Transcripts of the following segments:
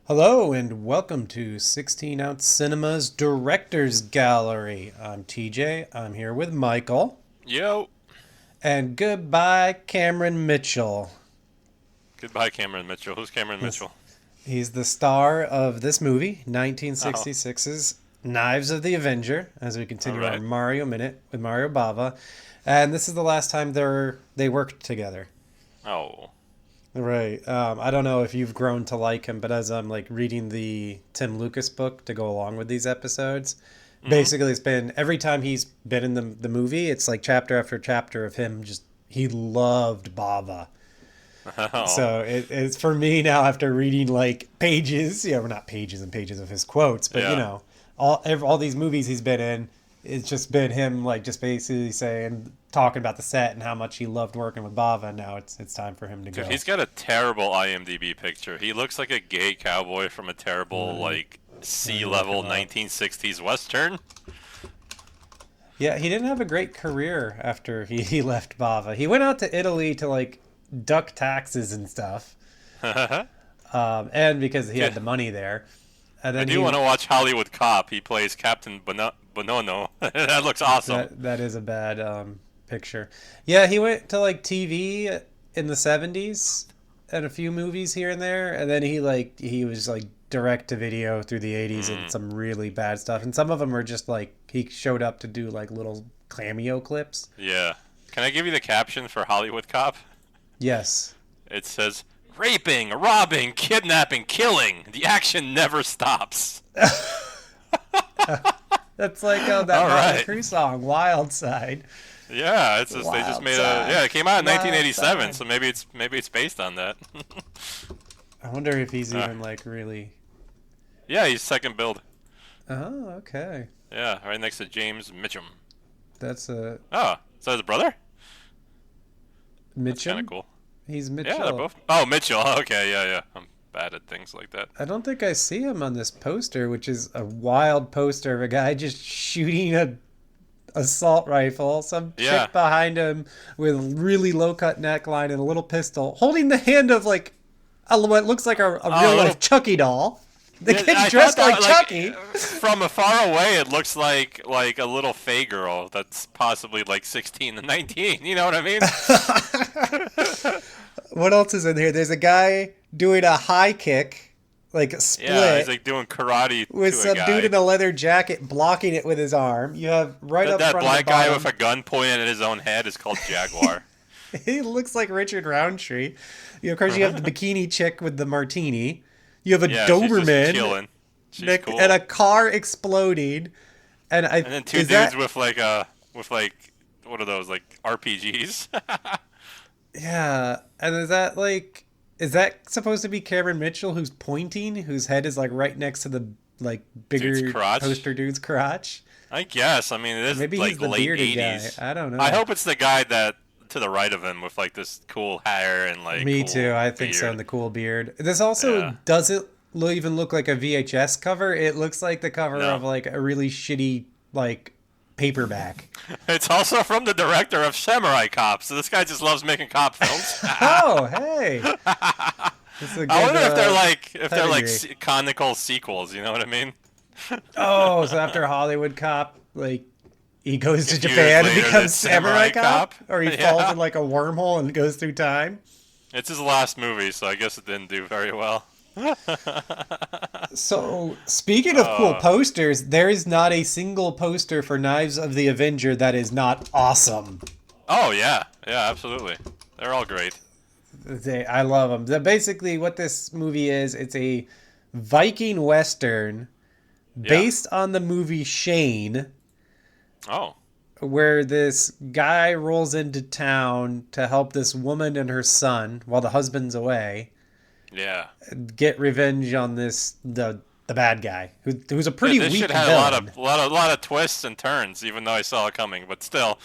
Hello and welcome to 16 Ounce Cinema's Director's Gallery. I'm TJ. I'm here with Michael. Yo. And goodbye, Cameron Mitchell. Goodbye, Cameron Mitchell. Who's Cameron Yes, Mitchell? he's the star of this movie, Oh, 1966's Knives of the Avenger, as we all continue our right. Mario Minute with Mario Bava. And this is the last time they worked together. Oh. Right. I don't know if you've grown to like him, but as I'm like reading the Tim Lucas book to go along with these episodes, Mm-hmm. basically it's been every time he's been in the movie, it's like chapter after chapter of him just he loved Bava. Oh. So it's for me now after reading like pages, well, not pages and pages of his quotes, but Yeah. all these movies he's been in, it's just been him like just basically saying talking about the set and how much he loved working with Bava. And now it's time for him to Dude, go. he's got a terrible IMDb picture. He looks like a gay cowboy from a terrible, Let me, let me look sea-level him up. 1960s Western. Yeah, he didn't have a great career after he left Bava. He went out to Italy to like duck taxes and stuff, I and because he had the money there. And then do he want to watch Hollywood Cop. He plays Captain Bonono. That looks awesome. that is a bad picture. Yeah, he went to like TV in the '70s and a few movies here and there, and then he was like direct to video through the '80s and Mm, some really bad stuff. And some of them were just like he showed up to do like little cameo clips. yeah. Can I give you the caption for Hollywood Cop? Yes. It says, raping, robbing, kidnapping, killing. The action never stops. That's like that All Motley right. Crue song, Wild Side. Yeah, it's just they just Wild made a Side. yeah, it came out in Wild 1987, Side. so maybe it's based on that. I wonder if he's uh, even like really. yeah, he's second build. Oh, okay. Yeah, right next to James Mitchum. That's a Oh, is that his brother? That's kind of Mitchum. cool. He's Yeah, they're Mitchell. both. Oh, Mitchell. Okay, yeah, yeah. I'm bad at things like that. I don't think I see him on this poster, which is a wild poster of a guy just shooting a assault rifle. Some Yeah. chick behind him with really low cut neckline and a little pistol, holding the hand of like what looks like a Oh, real a life little. Chucky doll. The Yeah, kid's I thought dressed like that Chucky. from afar away, it looks like a little Fey girl that's possibly like 16 to 19. You know what I mean? What else is in here? There's a guy doing a high kick, like a Yeah, he's split, like doing karate with to a some dude guy. in a leather jacket blocking it with his arm. You have right That, up that front of the black guy with bottom. a gun pointed at his own head is called Jaguar. He looks like Richard Roundtree. Of course, you have the bikini chick with the martini. You have a Yeah, she's just Doberman chilling. She's and a cool. car exploding. And I And then two is dudes that with what are those, like RPGs? yeah? And is that supposed to be Cameron Mitchell who's pointing, whose head is like right next to the like Dude's bigger crotch. poster dude's crotch? I guess. I mean, it is Maybe he's like the late bearded guy. 80s. I don't I know. hope it's the guy that to the right of him with like this cool hair and like Me too. cool I think so. beard. And the cool beard. This also Yeah. doesn't even look like a VHS cover. It looks like the cover No. of like a really shitty like paperback. It's also from the director of Samurai Cop, so this guy just loves making cop films. Oh, hey. This is a I good wonder if they're like pedigree. conical sequels. You know what I mean? Oh, so after Hollywood Cop, like he goes to A few years Japan and later, becomes there's Samurai Samurai Cop, Cop. or he falls Yeah. in like a wormhole and goes through time. It's his last movie, so I guess it didn't do very well. So, speaking of cool uh, posters, there is not a single poster for Knives of the Avenger that is not awesome. oh yeah, yeah, absolutely. They're all great. I love them. Basically, what this movie is, it's a Viking Western Yeah. based on the movie Shane, Oh. where this guy rolls into town to help this woman and her son while the husband's away Yeah. get revenge on the bad guy who's a pretty This weak shit had villain. a lot of twists and turns, even though I saw it coming. But still,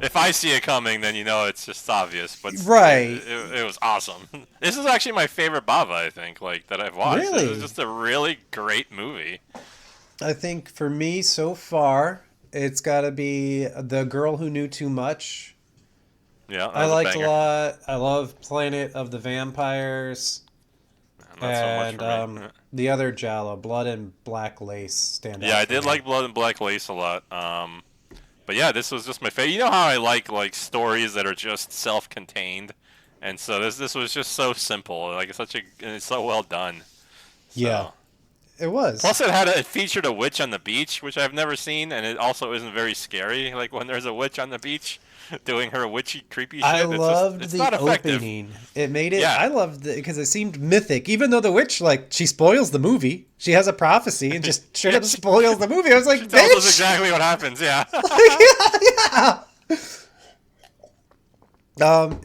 if I see it coming, then you know it's just obvious. But Right. it was awesome. This is actually my favorite Bava, I think, like that I've watched. It was Really? just a really great movie. I think for me so far, it's got to be The Girl Who Knew Too Much. Yeah, that I was a liked a banger. lot. I love Planet of the Vampires. Not so much And for me. the other Giallo, Blood and Black Lace, stand Yeah, out I for did me. like Blood and Black Lace a lot. But yeah, this was just my favorite. You know how I like stories that are just self-contained, and so this was just so simple. Like it's so well done. Yeah, So it was. plus it featured a witch on the beach, which I've never seen, and it also isn't very scary. Like when there's a witch on the beach doing her witchy creepy I shit, loved it's the not effective. opening. It made it. Yeah. I loved it because it seemed mythic. Even though the witch, like, she spoils the movie. She has a prophecy and just straight Yeah, up spoils the movie. I was she like, tells us bitch. exactly what happens. Yeah. Yeah.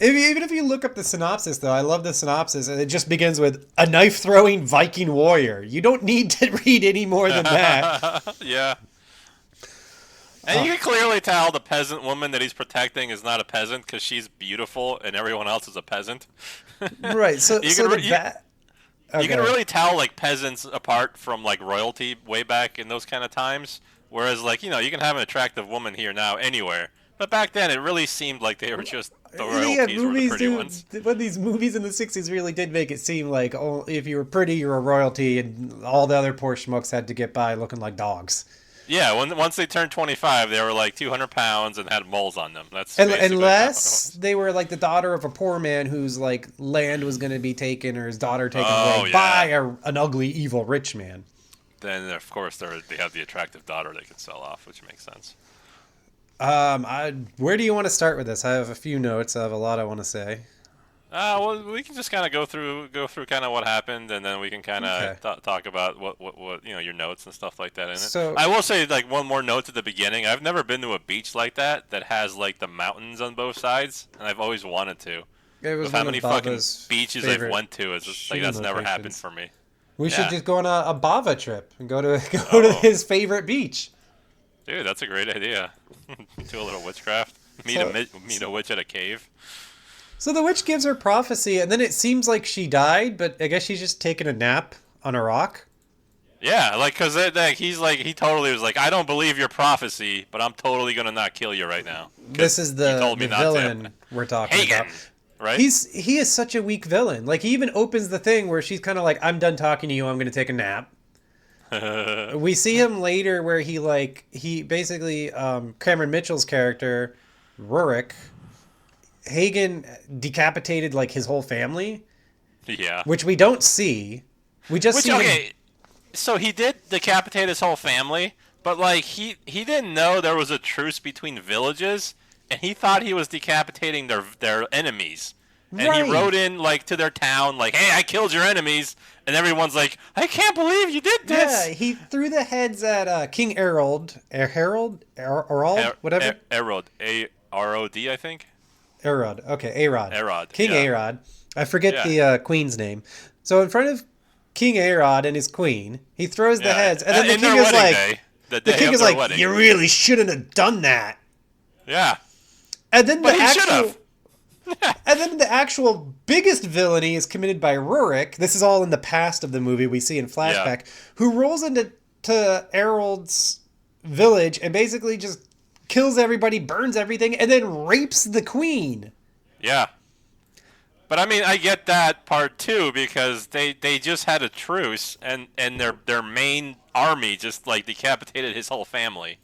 Even if you look up the synopsis, though, I love the synopsis, and it just begins with a knife throwing Viking warrior. You don't need to read any more than that. Yeah. And you can clearly tell the peasant woman that he's protecting is not a peasant because she's beautiful and everyone else is a peasant. Right. So, you so can the re- you, bat. you can Okay. really tell like peasants apart from like royalty way back in those kind of times. Whereas like you can have an attractive woman here now anywhere, but back then it really seemed like they were just the Yeah, royalties were the movies pretty do. ones. When these movies in the '60s really did make it seem like, oh, if you were pretty, you were royalty, and all the other poor schmucks had to get by looking like dogs. Yeah, once they turned 25, they were like 200 pounds and had moles on them. That's And basically how it unless was. they were like the daughter of a poor man whose like land was going to be taken or his daughter taken away Oh by yeah. an ugly, evil rich man. Then of course they have the attractive daughter they can sell off, which makes sense. Where do you want to start with this? I have a few notes. I have a lot I want to say. Well, we can just kind of go through kind of what happened, and then we can kind Okay. of talk about what your notes and stuff like that in it. So I will say like one more note at the beginning. I've never been to a beach like that has like the mountains on both sides, and I've always wanted to. it was With how one of many fucking Bava's beaches I've favorite went to, it's just like shooting that's never happened locations. for me. We should Yeah. just go on a Bava trip and go to go to Oh, his favorite beach. dude, that's a great idea. Do a little witchcraft. So, Meet a witch at a cave. so the witch gives her prophecy, and then it seems like she died, but I guess she's just taking a nap on a rock. Yeah, like, cause he totally was like, I don't believe your prophecy, but I'm totally gonna not kill you right now. This 'Cause is you the told me the not villain to. we're talking Hagen, about. right? He is such a weak villain. Like he even opens the thing where she's kind of like, "I'm done talking to you. I'm going to take a nap." We see him later where he basically Cameron Mitchell's character Rurik Hagen decapitated like his whole family, Yeah. which we don't see. We just Which see him. okay, so he did decapitate his whole family, but like he didn't know there was a truce between villages, and he thought he was decapitating their enemies. And he Right. rode in like to their town, like, "Hey, I killed your enemies," and everyone's like, "I can't believe you did Yeah, this." he threw the heads at King Harold, Harold, whatever. Erod, A-R-O-D, I think. Arod. Okay, Arod. Erod, King yeah, Arod. I forget yeah, the queen's name. So in front of King Arod and his queen, he throws the yeah. heads, and then the In king their is wedding like, day, the the day king of is their like, wedding. you really shouldn't have done that. Yeah, And then but he should have. and then the actual biggest villainy is committed by Rurik. This is all in the past of the movie we see in Yeah, flashback, who rolls into Harold's village and basically just kills everybody, burns everything, and then rapes the queen. yeah. But I mean, I get that part too because they just had a truce and their main army just like decapitated his whole family.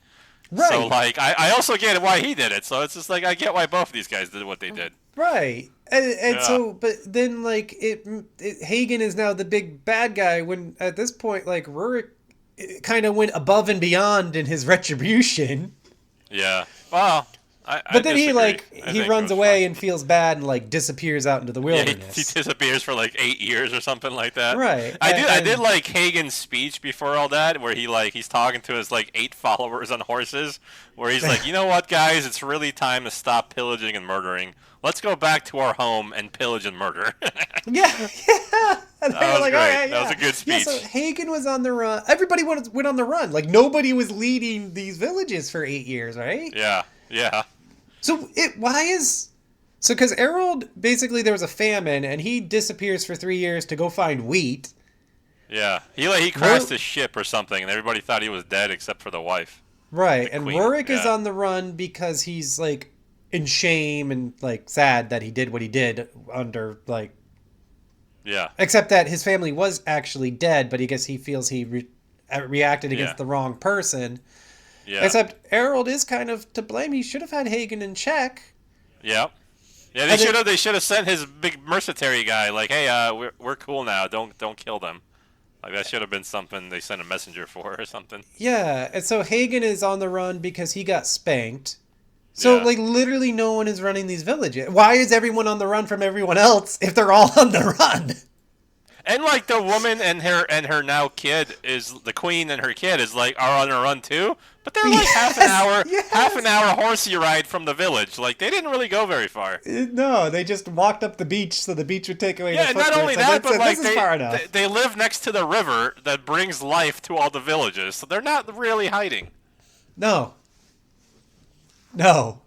So Right. like I also get why he did it. So it's just like I get why both of these guys did what they did. Right. And Yeah. so, but then, like, Hagen is now the big bad guy when at this point, like, Rurik kind of went above and beyond in his retribution. Yeah. Well, I But then he, disagree. like, I he think it runs was away fine. and feels bad and, like, disappears out into the Yeah, he wilderness. disappears for like 8 years or something like that. Right. I did And like Hagen's speech before all that, where he's talking to his like 8 followers on horses, where he's like, you know what, guys, it's really time to stop pillaging and murdering. Let's go back to our home and pillage and murder. yeah, yeah. And they That were was like, great. all right, That was yeah. a good Yeah, speech. so Hagen was on the run. Everybody went on the run. Like, nobody was leading these villages for 8 years, right? Yeah, yeah, So because Harold basically there was a famine and he disappears for 3 years to go find wheat. yeah. He crashed his ship or something, and everybody thought he was dead except for the wife. Right, The and queen, Rurik is yeah. on the run because he's like in shame and like sad that he did what he did under like Yeah. Except that his family was actually dead, but I guess he feels reacted Yeah. against the wrong person. Yeah. Except Harold is kind of to blame. He should have had Hagen in check. Yeah. Yeah, they And should then, have. They should have sent his big mercenary guy. Like, hey, we're cool now. Don't kill them. Like that should have been something they sent a messenger for or something. yeah, and so Hagen is on the run because he got spanked. So, Yeah. like, literally no one is running these villages. Why is everyone on the run from everyone else if they're all on the run? And like the woman and her now kid is the queen and her kid is like are on a run too. But they're like half an Yes. hour horsey ride from the village. Like they didn't really go very far. No, they just walked up the beach so the beach would take away Yeah, the and not footprints. only And that, then but said, like this is far enough. they live next to the river that brings life to all the villages. So they're not really hiding. No. No.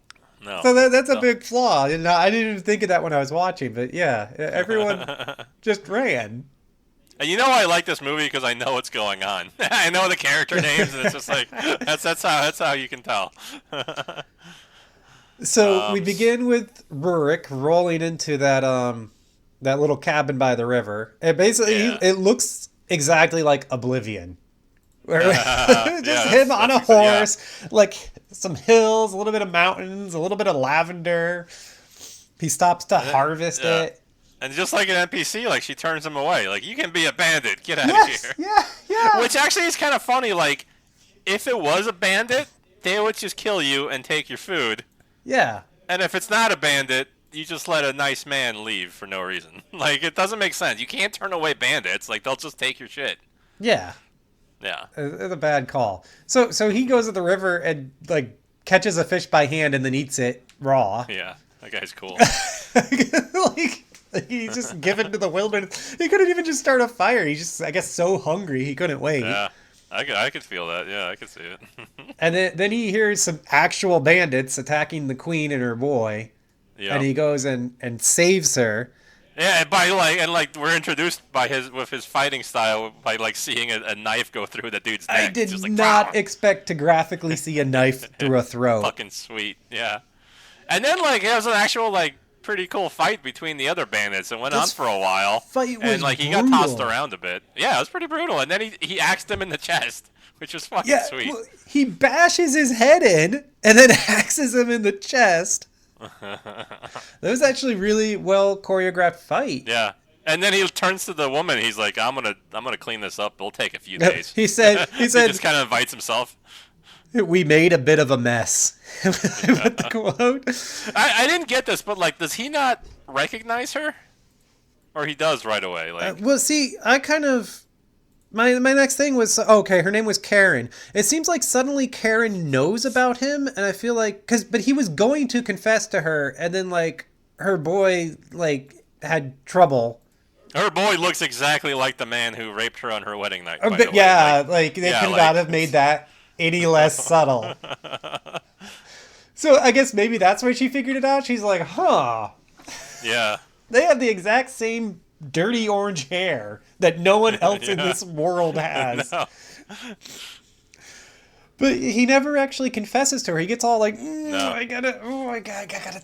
No. So that's a So- big flaw. And I didn't even think of that when I was watching, but yeah, everyone just ran. And you know I like this movie because I know what's going on. I know the character names, and it's just like that's how you can tell. So we Um, begin with Rurik rolling into that little cabin by the river. It basically Yeah. it looks exactly like Oblivion. Where Yeah, just him on a that's yeah. horse, like some hills, a little bit of mountains, a little bit of lavender. He stops to harvest yeah. it. And just like an NPC, like she turns him away. Like you can be a bandit, get out of Yes, here. yeah, yeah. Which actually is kind of funny. Like if it was a bandit, they would just kill you and take your food. Yeah. And if it's not a bandit, you just let a nice man leave for no reason. Like it doesn't make sense. You can't turn away bandits. Like they'll just take your shit. Yeah. Yeah. It's a bad call. So he goes to the river and like catches a fish by hand and then eats it raw. Yeah. That guy's cool. Like he's just given to the wilderness. He couldn't even just start a fire. He's just, I guess, so hungry he couldn't wait. Yeah. I could feel that. Yeah, I could see it. And then he hears some actual bandits attacking the queen and her boy, Yeah. and he goes and saves her. Yeah, and like we're introduced by his fighting style by like seeing a knife go through the dude's neck. I did Just like, not "Pow!" expect to graphically see a knife through a throat. Fucking sweet. Yeah. And then like it was an actual like pretty cool fight between the other bandits. It went on This for a while. fight was and like he got tossed brutal. around a bit. Yeah, it was pretty brutal. And then he axed him in the chest, which was fucking Yeah, sweet. well, he bashes his head in and then axes him in the chest. That was actually really well choreographed fight. Yeah. And then he turns to the woman. He's like, "I'm gonna clean this up. It'll take a few days." He said he just kind of invites himself. we made a bit of a mess. With the quote. I didn't get this, but like, does he not recognize her, or he does right away? Like, Well, see, I kind of my next thing was okay. Her name was Karen. It seems like suddenly Karen knows about him, and I feel like but he was going to confess to her, and then like her boy like had trouble. her boy looks exactly like the man who raped her on her wedding night. But by the way. yeah, like they yeah, could like- not have made that any less subtle. So I guess maybe that's why she figured it out. She's like, huh. Yeah. They have the exact same dirty orange hair that no one else in Yeah. this world has. No. But he never actually confesses to her. He gets all like, No. I gotta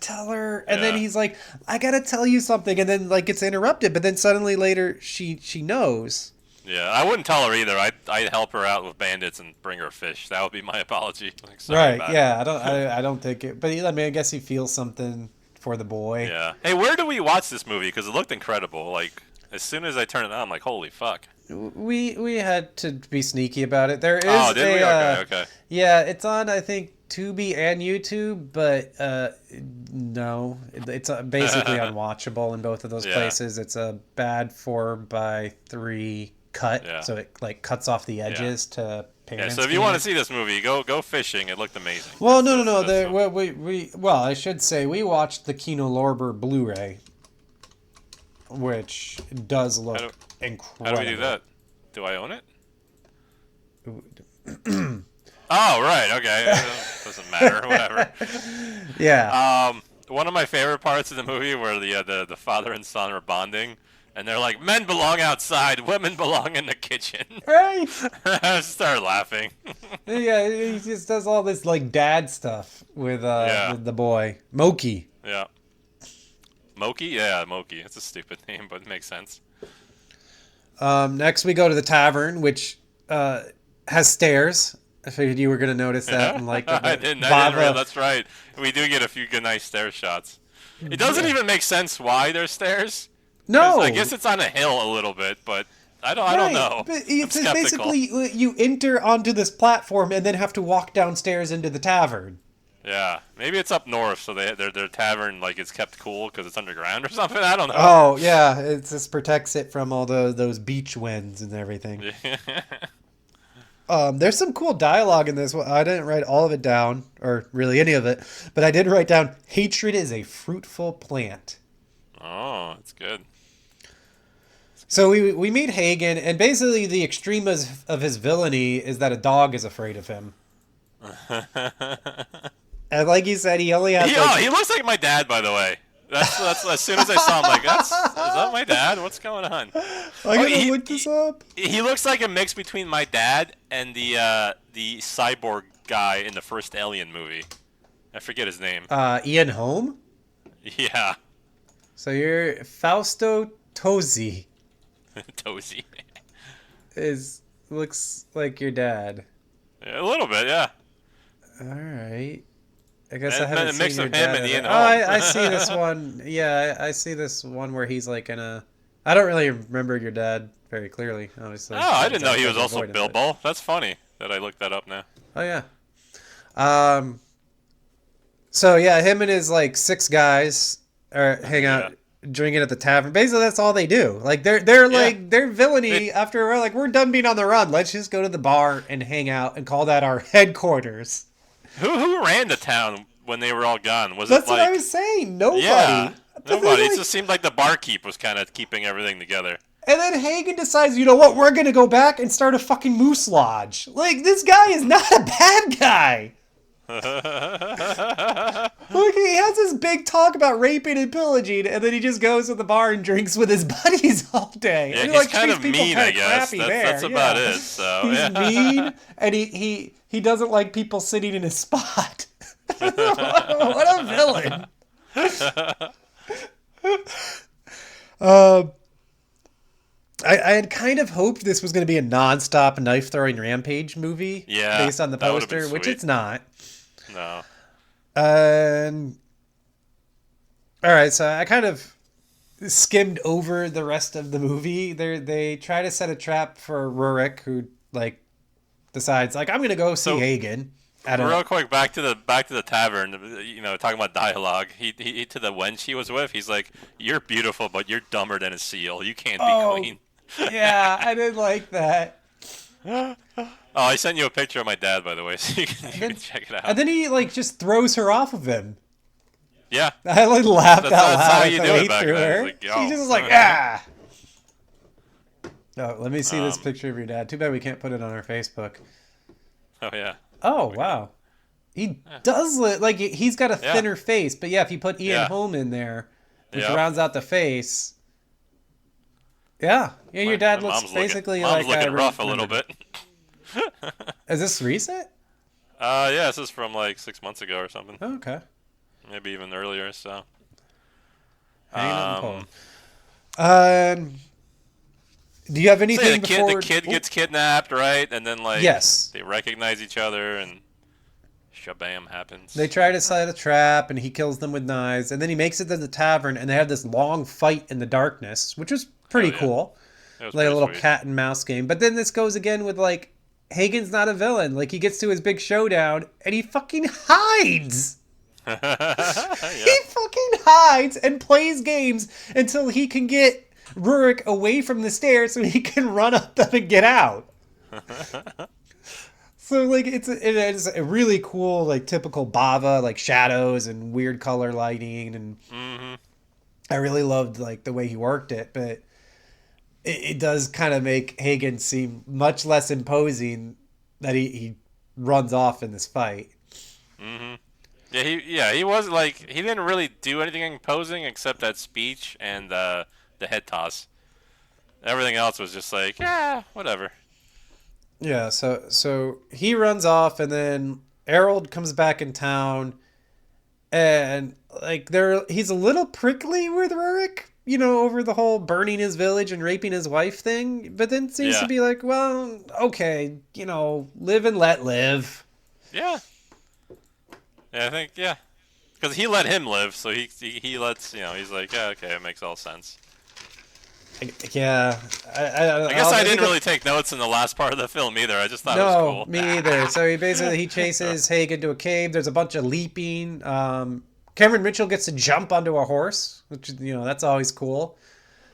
tell her. And then Yeah. he's like, I gotta tell you something. And then like gets interrupted. But then suddenly later she knows. Yeah, I wouldn't tell her either. I'd help her out with bandits and bring her fish. That would be my apology. Like, sorry about it. Yeah. I don't think it. But I mean, I guess he feels something for the boy. Yeah. Hey, where do we watch this movie? Because it looked incredible. Like, as soon as I turned it on, I'm like, holy fuck. We had to be sneaky about it. There is Oh, did we? Okay. Yeah, it's on I think Tubi and YouTube, but no, it's basically unwatchable in both of those Yeah. places. It's a bad 4:3 cut, Yeah. so it like cuts off the edges to Yeah, parents. so if you want to see this movie, go fishing. It looked amazing. Well, no. That's- Well, I should say we watched the Kino Lorber Blu-ray, which does look How incredible. do we do that? Do I own it? Oh, right. Okay. Doesn't matter. Whatever. Yeah. One of my favorite parts of the movie where the father and son are bonding, and they're like, "Men belong outside, women belong in the kitchen." Right? I start laughing. Yeah, he just does all this like dad stuff with Yeah. the boy Moki. Yeah. Moki? Yeah, Moki. It's a stupid name, but it makes sense. Next we go to the tavern, which has stairs. I figured you were going to notice that and like it. I But didn't. Bava, That's right. We do get a few good, nice stair shots. It doesn't yeah. even make sense why there's stairs, because I guess No, it's on a hill a little bit, but I don't right. know. But I'm it's skeptical. basically you enter onto this platform and then have to walk downstairs into the tavern. Yeah, maybe it's up north, so their tavern like is kept cool because it's underground or something. I don't know. Oh yeah, it just protects it from all those beach winds and everything. There's some cool dialogue in this. Well, I didn't write all of it down, or really any of it, but I did write down, hatred is a fruitful plant. Oh, it's good. So we meet Hagen, and basically the extreme of his villainy is that a dog is afraid of him. And like you said, he only has He looks like my dad, by the way. That's as soon as I saw him, like, is that my dad? What's going on? I gotta look this up. He looks like a mix between my dad and the cyborg guy in the first Alien movie. I forget his name. Ian Holm? Yeah. So you're Fausto Tosi Tozy. looks like your dad. Yeah, a little bit, yeah. All right. I guess And I haven't then a seen mix your of him dad. and Ian Oh, Holm. I see this one. Yeah, I see this one where he's like in a. I don't really remember your dad very clearly, obviously. Oh, I didn't know he was I've also avoided it. Bilbo. That's funny that I looked that up now. Oh yeah. So yeah, him and his like 6 guys are hang out drinking at the tavern. Basically, that's all they do. Like they're like their villainy after a while, like we're done being on the run. Let's just go to the bar and hang out and call that our headquarters. Who ran the town when they were all gone? Was That's it like what I was saying. Nobody. Yeah, But nobody. then, It just seemed like the barkeep was kind of keeping everything together. and then Hagen decides, you know what? We're gonna go back and start a fucking moose lodge. Like this guy is not a bad guy. Look, he has this big talk about raping and pillaging, and then he just goes to the bar and drinks with his buddies all day. Yeah, and he's like, kind treats of people mean, kinda I guess. crappy That's there. about Yeah. it. So He's yeah. mean, and he doesn't like people sitting in his spot. What a villain. I had kind of hoped this was going to be a non-stop knife-throwing rampage movie based on the that would've been poster, which sweet. it's not. No. All right, so I kind of skimmed over the rest of the movie. They try to set a trap for Rurik, who like decides like I'm going to go see Hagen. Real quick, back to the tavern. You know, talking about dialogue. He to the wench he was with. He's like, "You're beautiful, but you're dumber than a seal. You can't be queen." Yeah, I didn't like that. Oh, I sent you a picture of my dad, by the way, so you can check it out. And then he like just throws her off of him. Yeah. I like laughed out That's how loud you as do I it ate back through then. her. It's like, She yo. just was like, ah. Oh, let me see this picture of your dad. Too bad we can't put it on our Facebook. Oh yeah. Oh wow, he does look like he's got a thinner face. But yeah, if you put Ian Holm in there, which rounds out the face. Yeah, your dad looks basically mom's like looking rough a little bit. Is this recent? Yeah, this is from like 6 months ago or something. Oh, okay. Maybe even earlier. So. Hanging on the pole. Do you have anything before... The kid gets kidnapped, right? And then like they recognize each other and shabam happens. They try to set a trap and he kills them with knives, and then he makes it to the tavern and they have this long fight in the darkness, which was pretty cool. Like a little cat and mouse game. But then this goes again with like Hagen's not a villain. Like he gets to his big showdown and he fucking hides. He fucking hides and plays games until he can get Rurik away from the stairs so he can run up them and get out. So like it is a really cool like typical Bava like shadows and weird color lighting, and I really loved like the way he worked it, but it does kind of make Hagen seem much less imposing that he runs off in this fight. He was like he didn't really do anything imposing except that speech and the head toss. Everything else was just like, yeah, whatever. Yeah, so he runs off, and then Harold comes back in town, and like he's a little prickly with Rurik, over the whole burning his village and raping his wife thing, but then seems to Yeah. be like, well, okay, live and let live. Yeah. Yeah, I think, yeah. Because he let him live, so he lets, he's like, yeah, okay, it makes all sense. Yeah, I guess I think didn't really take notes in the last part of the film either. I just thought it was no, cool. me either. So he chases Haig into a cave. There's a bunch of leaping. Cameron Mitchell gets to jump onto a horse, which that's always cool.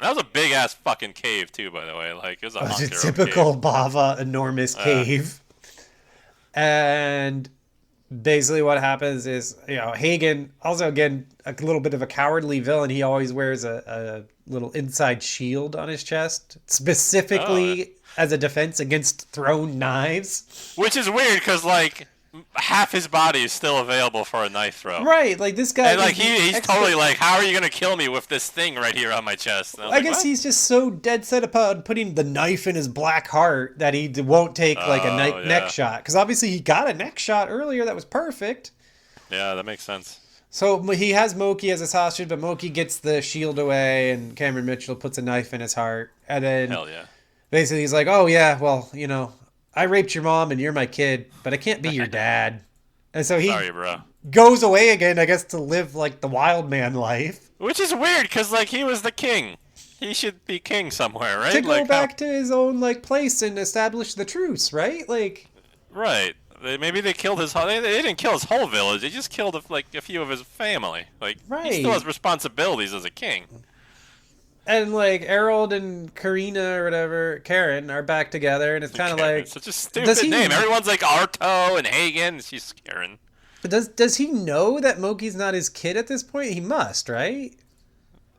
That was a big ass fucking cave too, by the way. Like it was a It's a hunker of a typical cave. Bava enormous cave. And basically what happens is, Hagen, also again, a little bit of a cowardly villain. He always wears a little inside shield on his chest, Oh, specifically as a defense against thrown knives. which is weird because like half his body is still available for a knife throw. Right, like this guy And like is the he's expert. totally like, how are you gonna kill me with this thing right here on my chest? And I was I like, guess what? he's just so dead set upon putting the knife in his black heart that he won't take like a Oh neck yeah, shot. Because obviously he got a neck shot earlier that was perfect. yeah, that makes sense. So he has Moki as his hostage, but Moki gets the shield away, and Cameron Mitchell puts a knife in his heart. And then Hell yeah. basically he's like, oh yeah, well, I raped your mom and you're my kid, but I can't be your dad. And so he Sorry, bro. goes away again, I guess, to live like the wild man life. Which is weird because like he was the king. He should be king somewhere, right? To go Like how? back to his own like place and establish the truce, right? Like, Right. Maybe they killed his whole. They didn't kill his whole village. They just killed like a few of his family. Like he still has right. responsibilities as a king. And like Harold and Karina or whatever, Karen are back together, and it's kind of Karen. It's like, such a does stupid he name. Everyone's like Arto and Hagen. She's Karen. does he know that Moki's not his kid at this point? He must, right?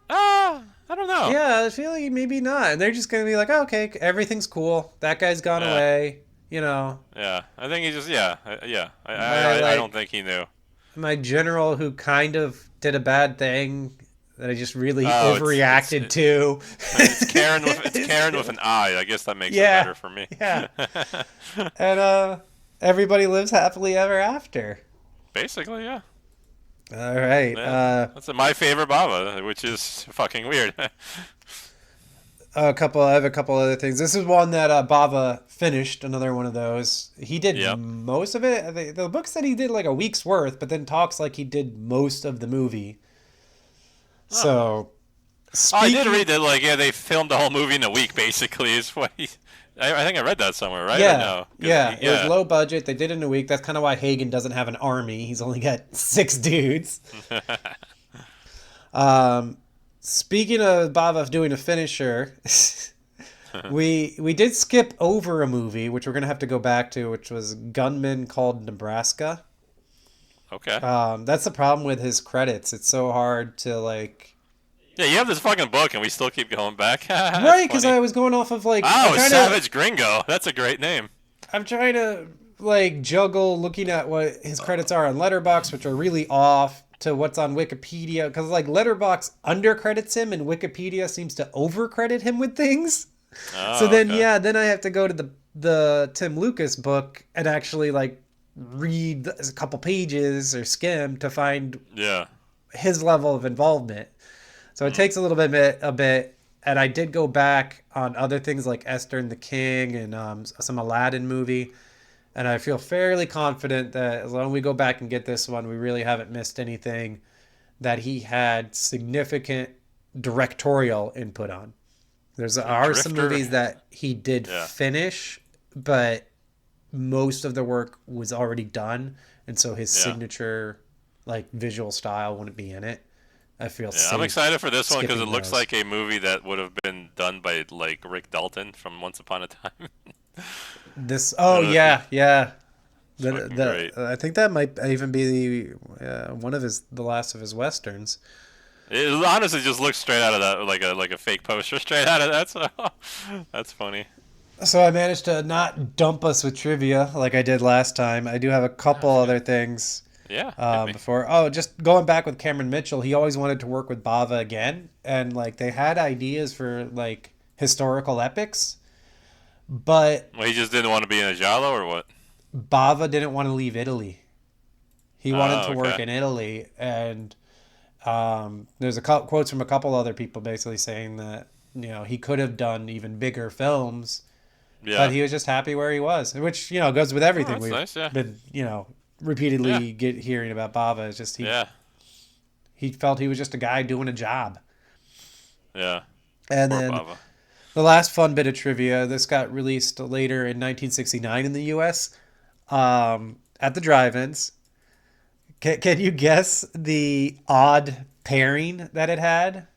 I don't know. Yeah, I feel like maybe not. And they're just gonna be like, oh, okay, everything's cool. That guy's gone Yeah. away. Yeah. I think he just. Yeah. Yeah. My I don't like think he knew. my general who kind of did a bad thing that I just really Oh, overreacted to. it's Karen with it's Karen with an I. I guess that makes it Yeah, better for me. yeah. And everybody lives happily ever after. Basically, yeah. All right. Yeah. That's my favorite Bava, which is fucking weird. I have a couple other things. This is one that Bava finished. Another one of those. He did Yep. most of it. The book said he did like a week's worth, but then talks like he did most of the movie. So, Oh, I did speaking, read that, like, yeah, they filmed the whole movie in a week, basically, is what I think I read that somewhere, right? Or yeah, no? 'Cause yeah, he- it was low budget. They did it in a week. That's kind of why Hagen doesn't have an army. He's only got 6 dudes. Speaking of Bava doing a finisher, we did skip over a movie, which we're gonna have to go back to, which was Gunman Called Nebraska. Okay. That's the problem with his credits. It's so hard to like. Yeah, you have this fucking book, and we still keep going back. That's Right, because funny. I was going off of like. Oh, Savage Gringo. That's a great name. I'm trying to like juggle looking at what his credits are on Letterboxd, which are really off, to what's on Wikipedia, because like Letterboxd undercredits him and Wikipedia seems to overcredit him with things. Oh, So then okay. yeah, then I have to go to the Tim Lucas book and actually like read a couple pages or skim to find Yeah. his level of involvement. So it takes a bit, and I did go back on other things like Esther and the King and some Aladdin movie, and I feel fairly confident that as long as we go back and get this one, we really haven't missed anything that he had significant directorial input on. Are some Drifter. movies that he did Yeah. finish, but most of the work was already done, and so his Yeah. signature like visual style wouldn't be in it. I feel Yeah, safe I'm excited for this one because it skipping looks those. like a movie that would have been done by like Rick Dalton from Once Upon a Time. This I oh don't know if yeah, yeah. It's fucking great. I think that might even be one of the last of his westerns. It honestly just looks straight out of that, like a fake poster straight out of that. So that's funny. So I managed to not dump us with trivia like I did last time. I do have a couple other things Yeah. Hit me. before. Oh, just going back with Cameron Mitchell, he always wanted to work with Bava again, and like they had ideas for like historical epics, but Well, he just didn't want to be in a giallo or what? Bava didn't want to leave Italy. He wanted to work okay. in Italy, and There's a couple quotes from a couple other people basically saying that he could have done even bigger films, but Yeah. he was just happy where he was, which goes with Oh, everything that's we've nice. Yeah. been Yeah. repeatedly hearing about Bava. It's just Yeah. he felt he was just a guy doing a job. Yeah. And Poor then Bava. the last fun bit of trivia: this got released later in 1969 in the U.S. At the drive-ins. Can you guess the odd pairing that it had?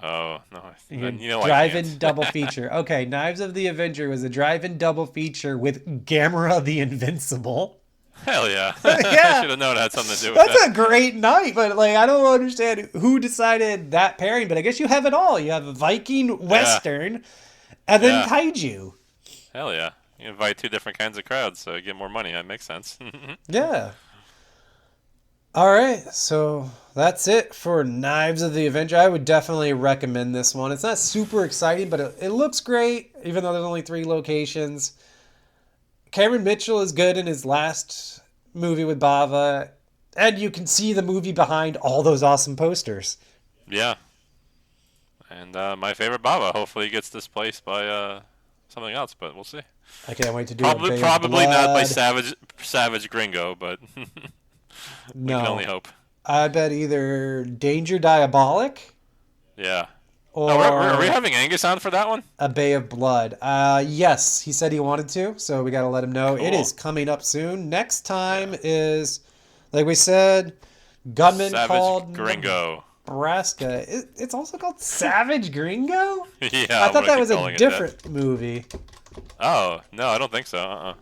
Oh no. Then I Drive-in can't. double feature. Okay, Knives of the Avenger was a drive-in double feature with Gamera the Invincible. Hell yeah. I Yeah, should have known it had something to do with that's that. a great night, but I don't understand who decided that pairing. But I guess you have it all. You have a Viking Yeah. Western, and then Yeah. kaiju. Hell yeah. You invite two different kinds of crowds, so you get more money. That makes sense. Yeah. All right, so that's it for Knives of the Avenger. I would definitely recommend this one. It's not super exciting, but it looks great, even though there's only 3 locations. Cameron Mitchell is good in his last movie with Bava, and you can see the movie behind all those awesome posters. Yeah. And my favorite Baba hopefully gets displaced by something else, but we'll see. I can't wait to do a Probably Bay of probably not by Blood. Savage Gringo, but we can only No, hope. I bet either Danger Diabolic Yeah. Oh, are we or having Angus on for that one? a Bay of Blood. Yes, he said he wanted to, so we got to let him know. It Cool. is coming up soon. Next time Yeah. is, like we said, Gunman Savage called Gringo. Nebraska. It's also called Savage Gringo? Yeah, I I'm thought gonna that keep was a calling it that. different movie. Oh no, I don't think so.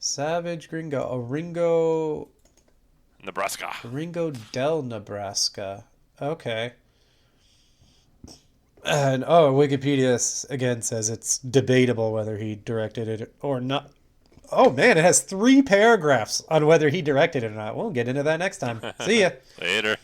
Savage Gringo. Nebraska. Ringo del Nebraska. Okay. And Wikipedia again says it's debatable whether he directed it or not. Oh man, it has 3 paragraphs on whether he directed it or not. We'll get into that next time. See ya. Later.